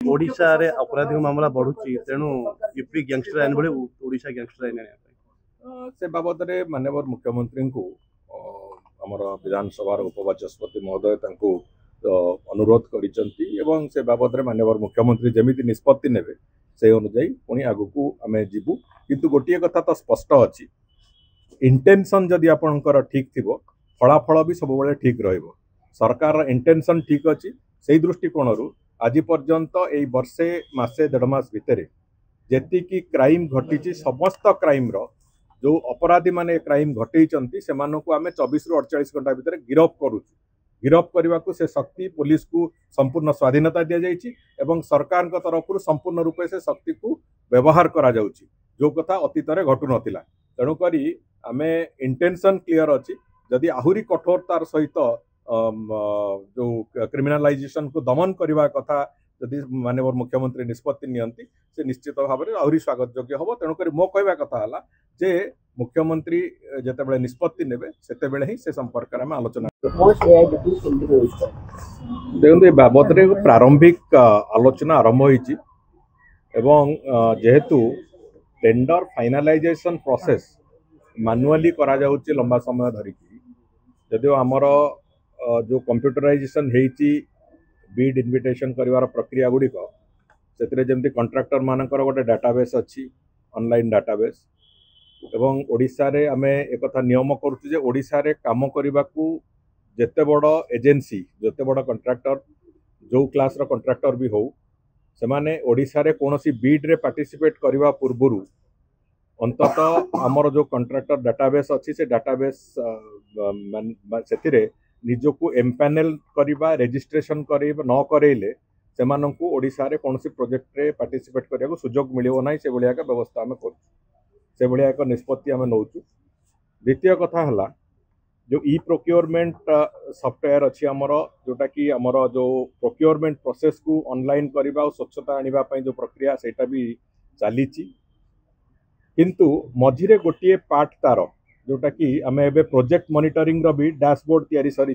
ओडिशा रे अपराधिक मामला बढ़ुची तेणु यूपी गैंगस्टर आईन भली ओडिशा गैंगस्टर आईन से बाबद में माननीय मुख्यमंत्री को आमर विधानसभा उपबाचस्पति महोदय अनुरोध कर से बाबद में माननीय मुख्यमंत्री जमी निष्पत्ति ने से अनुजाई पुणी आगू आम जीवु किंतु गोटे कथा तो स्पष्ट अच्छी इंटेंशन जदि आपणकर ठीक थी फलाफल भी सब ठीक सरकार इंटेंशन ठीक अच्छी से दृष्टिकोण आज पर्यंत यही वर्षे मासे देढ़ मास भितर जी क्राइम घटी समस्त क्राइम जो अपराधी माने क्राइम घटे से आम 24 रु 48 घंटा भितर गिरफ करुँ गिरफ करने को से शक्ति पुलिस को संपूर्ण स्वाधीनता दि जाएगी सरकार तरफ संपूर्ण रूपे से शक्ति को व्यवहार करा जाउची जो कथा अतीत घटू नाला तेणुक आम इंटेंशन क्लियर अच्छी जदि आहुरी कठोरतार सहित जो क्रिमिनालाइजेशन को दमन करने कथा जदि माननीय मुख्यमंत्री निष्पत्ति नियंती से निश्चित भाव में आहरी स्वागत योग्य हम तेणुक मो कहवा कथा है जे मुख्यमंत्री जिते निष्पत्ति ने से ही से संपर्क में आलोचना देखते बाबद प्रारंभिक आलोचना आरंभ होती जेहेतु टेंडर फाइनालाइजेशन प्रोसेस मैनुअली करा जाउची लंबा समय धरिकी जदिव आमर जो कंप्यूटराइजेशन होती बीड इनविटेशन करिवार प्रक्रिया गुड़िक से जमी कंट्राक्टर मानकर गोटे डाटाबेस अच्छी ऑनलाइन डाटाबेस एवं ओडिशा रे आमे एक कथा नियम करूँ जे ओडिशा रे काम करने को जेते बड़ एजेंसी जेते बड़ कंट्राक्टर जो क्लास रो कंट्राक्टर भी हो से माने ओडिशा रे कोनोसी बीड रे पार्टिसिपेट करने पूर्व अंततः आमर जो कंट्राक्टर डाटाबेस अच्छी से डाटाबेस से निजको एम्पैनल करवा रेजिस्ट्रेशन न करेले से ओडिशा रे कौन प्रोजेक्ट रे पार्टिसिपेट करने को सुजोग मिलियो ना से भाया व्यवस्था आम कर भाया एक निष्पत्ति आम नौ। द्वितीय कथा है जो ई प्रोक्योरमेंट सॉफ्टवेयर अच्छी आमर जोटा कि आमर जो प्रोक्योरमेंट प्रोसेस को ऑनलाइन करवा और स्वच्छता आने जो प्रक्रिया सेटा भी चली किंतु मझिरे गोटे पार्ट तार जोटा कि आम ए प्रोजेक्ट मॉनिटरिंग भी डैशबोर्ड तैयारी सरी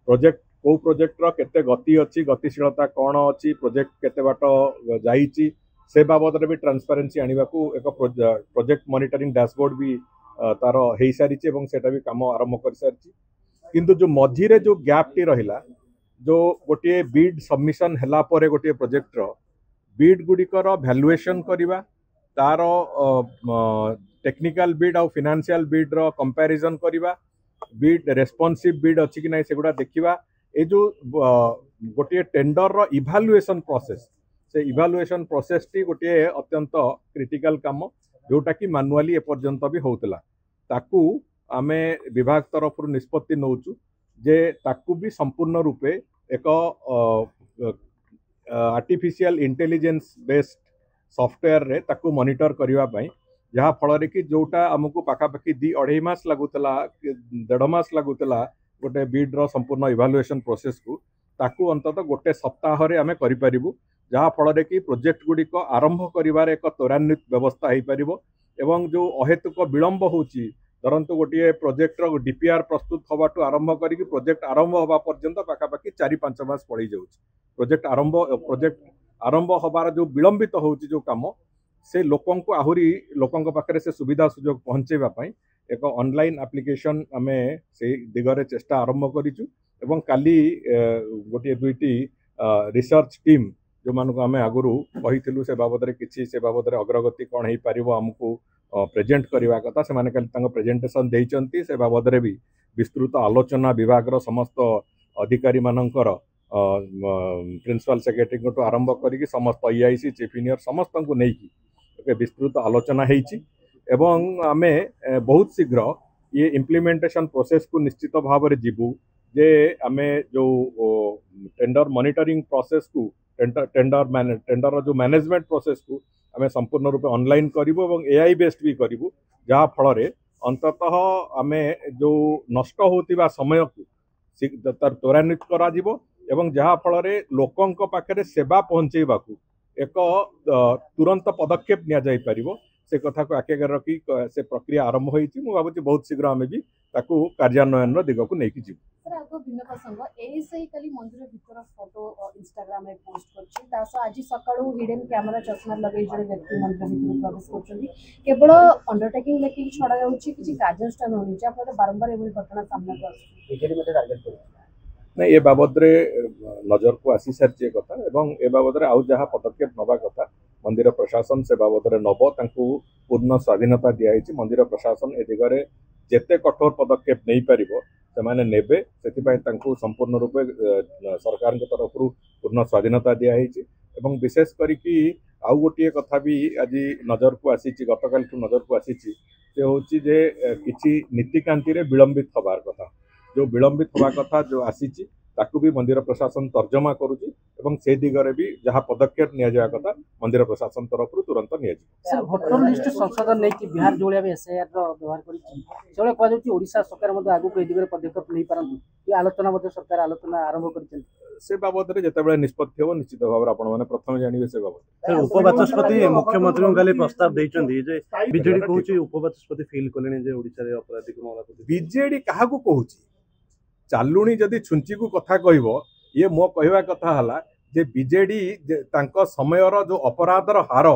प्रोजेक्ट को प्रोजेक्ट केते गति अच्छी गतिशीलता कौन अच्छी प्रोजेक्ट केते बाट जाइए से बाबद में भी ट्रांसपेरेंसी आने को एक प्रोजेक्ट मॉनिटरिंग डैशबोर्ड भी तार हो सारी सेटा भी काम आरंभ कर सारी किंतु जो मझिरे जो गैप टी रहिला जो गोटे बीड सबमिशन हैला परे गोटे प्रोजेक्ट बीड गुड़िकर भैल्युएशन करवा तार टेक्निकल बीड और फाइनेंशियल बीड रो कंपैरिजन करवा बीड रेस्पॉन्सिव बीड अच्छी कि नहीं सेगुड़ा देखा ये जो गोटे टेंडर रो इभालुएशन प्रोसेस से इभालुएशन प्रोसेस टी गोटे अत्यंत क्रिटिकल काम जोटा कि मैनुअली एपर्यंत भी होतला ताकू आमे विभाग तरफ निष्पत्ति नौचु जे ताकू भी संपूर्ण रूपे एक आर्टिफिशियल इंटेलिजेंस बेस्ड सॉफ्टवेयर रे ताकू मॉनिटर करबा पई जहाँ फल कि जोटा आमको पाखापाखि 2-2.5 मास लगुला 1.5 मास लगुला गोटे बीड रो संपूर्ण इभालुएशन प्रोसेस को ताकू अंततः गोटे सप्ताह रे आमे करि परिबु जहाँ फल कि प्रोजेक्ट गुड़िक आरंभ करिवार एक त्वरान्वित व्यवस्था हो पार एवं जो अहेतुक विलंब होची धरतु गोटे प्रोजेक्ट रो डीपीआर प्रस्तुत हवाटू आरंभ करी प्रोजेक्ट आरंभ हवा पर्यंत पाखापाखि 4-5 मास पड़ जाउची प्रोजेक्ट आरंभ हबार जो विलंबित होची जो काम से लोकों को आहुरी लोकों पाखे से सुविधा सुजोग पहुँचेवाई एक ऑनलाइन एप्लिकेशन आमे से दिगरे चेष्टा आरंभ करिचु एवं काली गोटे 2टी रिसर्च टीम जो मानक आम आगुरी कही से बाबद किसी से बाबद अग्रगति कौन हो पार आमको प्रेजेंट करवा कथा से खाली प्रेजेंटेशन देइचंती से बाबद भी विस्तृत आलोचना विभाग समस्त अधिकारी मानकर प्रिंसिपल सेक्रेटरी को आरंभ करी समस्त ईआईसी चीफ इंजीनियर समस्त को लेकिन विस्तृत आलोचना एवं आमे बहुत शीघ्र ये इम्प्लीमेंटेशन प्रोसेस को निश्चित भाव में जीवु जे आमे जो टेंडर मॉनिटरिंग प्रोसेस को टेंडर जो मैनेजमेंट प्रोसेस को आमे संपूर्ण रूप ऑनलाइन करूँ और एआई बेस्ड भी करूँ जहाँ फल अंततः आमे जो नष्ट होता समय को त्वरान्वित करा एवं जहाँ फल लोकों पाखे सेवा पहुँचेबा एक तुरंत पदक्षेप नि जाई परिबो से कथा को आगे रखी से प्रक्रिया आरंभ होती मु भावुँ बहुत शीघ्र आम भी कार्यान्वयन दिग को लेकिन जीव सर आगो भिन्न प्रसंग एएसआई काली मंदिर भीतर फोटो इंस्टाग्राम रे पोस्ट करछि तासो आज सकाळू हिडन कैमरा चश्मा लगे जड़े व्यक्ति मंदिर भीतर प्रवेश करछन्ती केवल अंडरटेकिंग लेकिन छड़ा जाउछि किछि कार्यानुष्ठान होनी जे आपन बारंबार एभली घटना सामना को आछि बिजेडी मध्ये टार्गेट करछि नहीं ये बाबद रे नजर को आसी सारी कथा एवं ए बाबद रे आउ जहाँ पदक्षेप नवा कथा मंदिर प्रशासन से बाबद रे नब तांकु पूर्ण स्वाधीनता दिया मंदिर प्रशासन ए दिगरे जेते कठोर पदक्षेप नहीं पारिबो सेमाने नेबे सेतिपय तांकु संपूर्ण रूपे सरकार के तरफ पूर्ण स्वाधीनता दिया एवं विशेष करी कि आउ गोटे कथा भी आज नजर को आसी गतकाल नजर को आसी से होची जे किछि नीतिकांति रे विलंबित हबार कथा जो विलंबित हवा कथा जो आसी ताकू भी मंदिर प्रशासन तर्जमा करुची एवं से दिगरे भी जहाँ पदक्षेप निया जाया कथा मंदिर प्रशासन तरफ तुरंत निया सर भोटर लिस्ट संशोधन नहीं कि बिहार जो एसआईआर व्यवहार कर कहु ओडिशा सरकार आगु ए दिगरे पदक्षेप नहीं पारंतु ये आलोचना सरकार आलोचना आरंभ कर से बाबद रे जते निष्पत्ति हो निश्चित भाव आपण माने प्रथम जानिबे से बाबद उपबाचस्पति मुख्यमंत्री को काली प्रस्ताव दैछन्ती जे बीजेडी कहूची उपबाचस्पति फील कलेनी जे ओडिसा रे अपराधिक मामला बीजेडी काहा को कहूची चालुणी जदि छुंची को कथा कहबो ये मो कहवा कथा हला जे बीजेडी तांको समयर जो अपराधर हार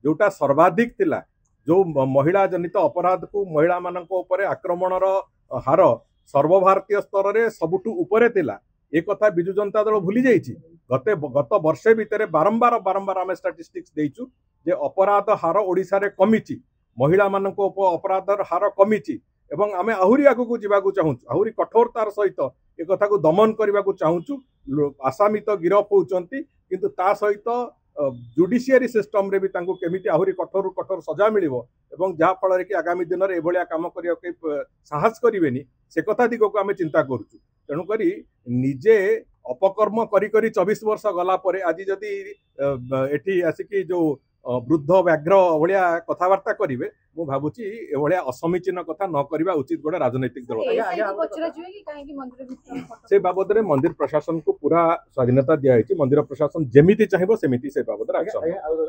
जोटा सर्वाधिक थिला जो महिला जनित अपराध को महिला मानक ऊपर आक्रमणर हार सर्वभारतीय स्तर रे सबुठु ऊपर थिला ए कथा बिजु जनता दल भूली जाइछि गत वर्षे भितर बारंबार बारंबार आम स्टाटिस्टिक्स देइछु जे अपराध हार ओडिसा रे कमिछि महिला मानक अपराधर हार कमिछि एवं आमे आहुरी आगु जावाक चाहूँ आहुरी कठोरतार सहित ए कथा को दमन करने को चाहूँ आसामी तो गिरफ होती किंतु ता सहित जुडिशियरी सिस्टम रे भी तांको केमिति आहुरी कठोर कठोर सजा मिलिबो एवं जहाँ फल कि आगामी दिन में एभलिया काम करने साहस करेनि से कथा दिग को आम चिंता करुचु तेणुकरी निजे अपकर्म करी 24 वर्ष गला परे आज जदि एठी आसिकी जो वृद्ध व्याघ्र भाया कथबार्ता करेंगे मु भावुची एभलिया असमीचीन कथा न करवा उचित गोटे राजनैतिक दल से बाबद रे मंदिर प्रशासन को पूरा स्वाधीनता दिया मंदिर प्रशासन जेमिति चाहिए सेमिति से बाबद रे